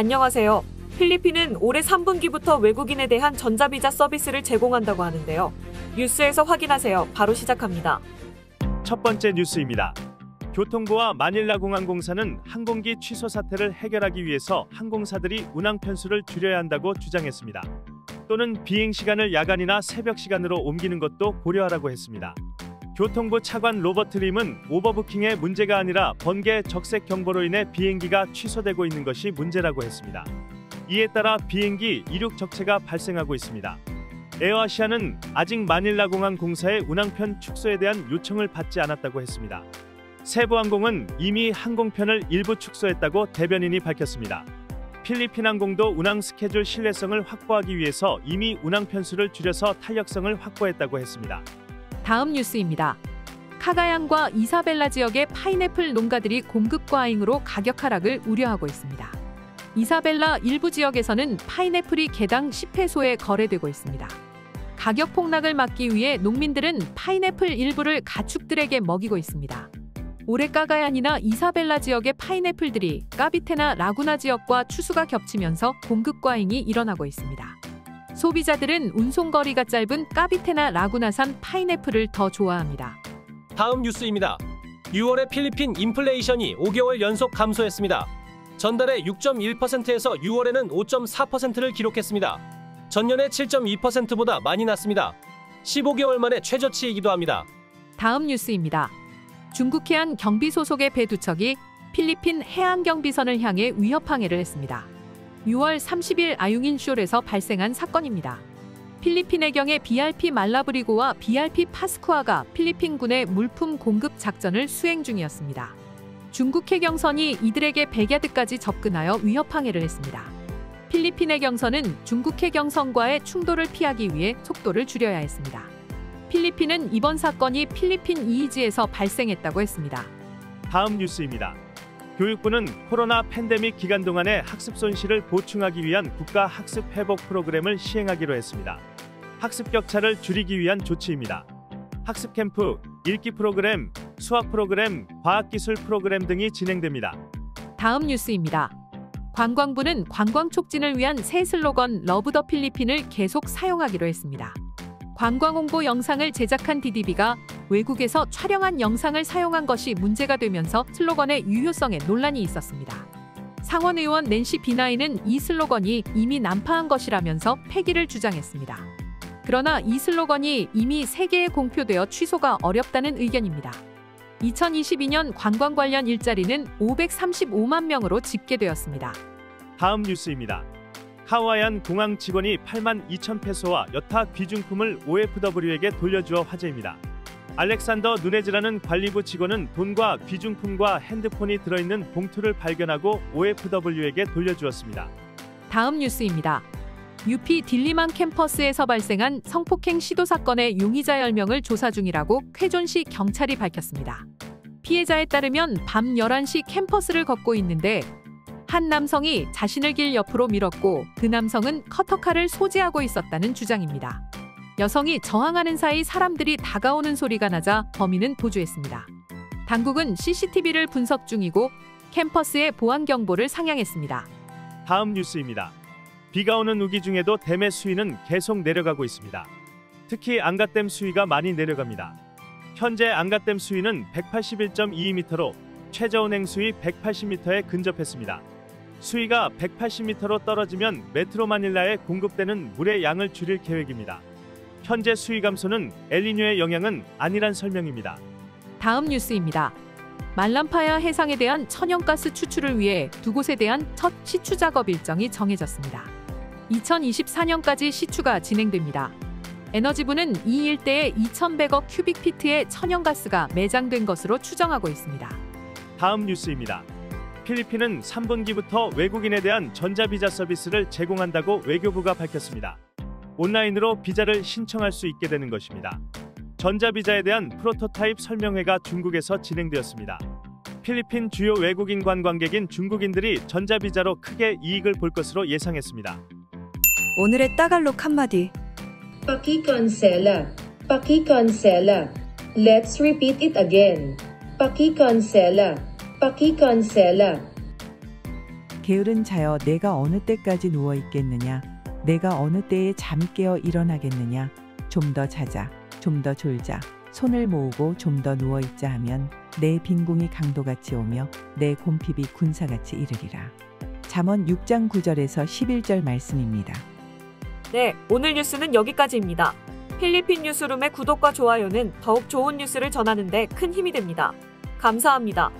안녕하세요. 필리핀은 올해 3분기부터 외국인에 대한 전자비자 서비스를 제공한다고 하는데요. 뉴스에서 확인하세요. 바로 시작합니다. 첫 번째 뉴스입니다. 교통부와 마닐라공항공사는 항공기 취소 사태를 해결하기 위해서 항공사들이 운항 편수를 줄여야 한다고 주장했습니다. 또는 비행 시간을 야간이나 새벽 시간으로 옮기는 것도 고려하라고 했습니다. 교통부 차관 로버트 림은 오버부킹의 문제가 아니라 번개 적색 경보로 인해 비행기가 취소되고 있는 것이 문제라고 했습니다. 이에 따라 비행기 이륙 적체가 발생하고 있습니다. 에어아시아는 아직 마닐라공항 공사의 운항편 축소에 대한 요청을 받지 않았다고 했습니다. 세부항공은 이미 항공편을 일부 축소했다고 대변인이 밝혔습니다. 필리핀 항공도 운항 스케줄 신뢰성을 확보하기 위해서 이미 운항 편수를 줄여서 탄력성을 확보했다고 했습니다. 다음 뉴스입니다. 카가양과 이사벨라 지역의 파인애플 농가들이 공급 과잉으로 가격 하락을 우려하고 있습니다. 이사벨라 일부 지역에서는 파인애플이 개당 10페소에 거래되고 있습니다. 가격 폭락을 막기 위해 농민들은 파인애플 일부를 가축들에게 먹이고 있습니다. 올해 까가얀이나 이사벨라 지역의 파인애플들이 까비테나 라구나 지역과 추수가 겹치면서 공급 과잉이 일어나고 있습니다. 소비자들은 운송거리가 짧은 까비테나 라구나산 파인애플을 더 좋아합니다. 다음 뉴스입니다. 6월에 필리핀 인플레이션이 5개월 연속 감소했습니다. 전달에 6.1%에서 6월에는 5.4%를 기록했습니다. 전년의 7.2%보다 많이 낮습니다. 15개월 만에 최저치이기도 합니다. 다음 뉴스입니다. 중국 해안 경비 소속의 배 두 척이 필리핀 해안 경비선을 향해 위협 항해를 했습니다. 6월 30일 아융인숄에서 발생한 사건입니다. 필리핀 해경의 BRP 말라브리고와 BRP 파스쿠아가 필리핀군의 물품 공급 작전을 수행 중이었습니다. 중국 해경선이 이들에게 백야드까지 접근하여 위협 항해를 했습니다. 필리핀 해경선은 중국 해경선과의 충돌을 피하기 위해 속도를 줄여야 했습니다. 필리핀은 이번 사건이 필리핀 이이지에서 발생했다고 했습니다. 다음 뉴스입니다. 교육부는 코로나 팬데믹 기간 동안의 학습 손실을 보충하기 위한 국가 학습 회복 프로그램을 시행하기로 했습니다. 학습 격차를 줄이기 위한 조치입니다. 학습 캠프, 읽기 프로그램, 수학 프로그램, 과학기술 프로그램 등이 진행됩니다. 다음 뉴스입니다. 관광부는 관광 촉진을 위한 새 슬로건 러브 더 필리핀을 계속 사용하기로 했습니다. 관광 홍보 영상을 제작한 DDB가 외국에서 촬영한 영상을 사용한 것이 문제가 되면서 슬로건의 유효성에 논란이 있었습니다. 상원의원 낸시 비나이는 이 슬로건이 이미 난파한 것이라면서 폐기를 주장했습니다. 그러나 이 슬로건이 이미 세계에 공표되어 취소가 어렵다는 의견입니다. 2022년 관광 관련 일자리는 535만 명으로 집계되었습니다. 다음 뉴스입니다. 카와얀 공항 직원이 8만 2천 페소와 여타 귀중품을 OFW에게 돌려주어 화제입니다. 알렉산더 누네즈라는 관리부 직원은 돈과 귀중품과 핸드폰이 들어있는 봉투를 발견하고 OFW에게 돌려주었습니다. 다음 뉴스입니다. UP 딜리만 캠퍼스에서 발생한 성폭행 시도 사건의 용의자 10명을 조사 중이라고 쾌존시 경찰이 밝혔습니다. 피해자에 따르면 밤 11시 캠퍼스를 걷고 있는데 한 남성이 자신을 길 옆으로 밀었고 그 남성은 커터칼을 소지하고 있었다는 주장입니다. 여성이 저항하는 사이 사람들이 다가오는 소리가 나자 범인은 도주했습니다. 당국은 CCTV를 분석 중이고 캠퍼스의 보안 경보를 상향했습니다. 다음 뉴스입니다. 비가 오는 우기 중에도 댐의 수위는 계속 내려가고 있습니다. 특히 앙가댐 수위가 많이 내려갑니다. 현재 앙가댐 수위는 181.22m로 최저 운행 수위 180m에 근접했습니다. 수위가 180m로 떨어지면 메트로 마닐라에 공급되는 물의 양을 줄일 계획입니다. 현재 수위 감소는 엘니뇨의 영향은 아니란 설명입니다. 다음 뉴스입니다. 말람파야 해상에 대한 천연가스 추출을 위해 두 곳에 대한 첫 시추 작업 일정이 정해졌습니다. 2024년까지 시추가 진행됩니다. 에너지부는 이 일대에 2,100억 큐빅피트의 천연가스가 매장된 것으로 추정하고 있습니다. 다음 뉴스입니다. 필리핀은 3분기부터 외국인에 대한 전자비자 서비스를 제공한다고 외교부가 밝혔습니다. 온라인으로 비자를 신청할 수 있게 되는 것입니다. 전자비자에 대한 프로토타입 설명회가 중국에서 진행되었습니다. 필리핀 주요 외국인 관광객인 중국인들이 전자비자로 크게 이익을 볼 것으로 예상했습니다. 오늘의 따갈록 한마디. Paki-cancela. Paki-cancela. Let's repeat it again. Paki-cancela. Paki-cancela. 게으른 자여 내가 어느 때까지 누워 있겠느냐 내가 어느 때에 잠이 깨어 일어나겠느냐 좀 더 자자 좀 더 졸자 손을 모으고 좀 더 누워 있자 하면 내 빈궁이 강도같이 오며 내 곰핍이 군사같이 이르리라. 잠언 6장 9절에서 11절 말씀입니다. 네, 오늘 뉴스는 여기까지입니다. 필리핀 뉴스룸의 구독과 좋아요는 더욱 좋은 뉴스를 전하는 데 큰 힘이 됩니다. 감사합니다.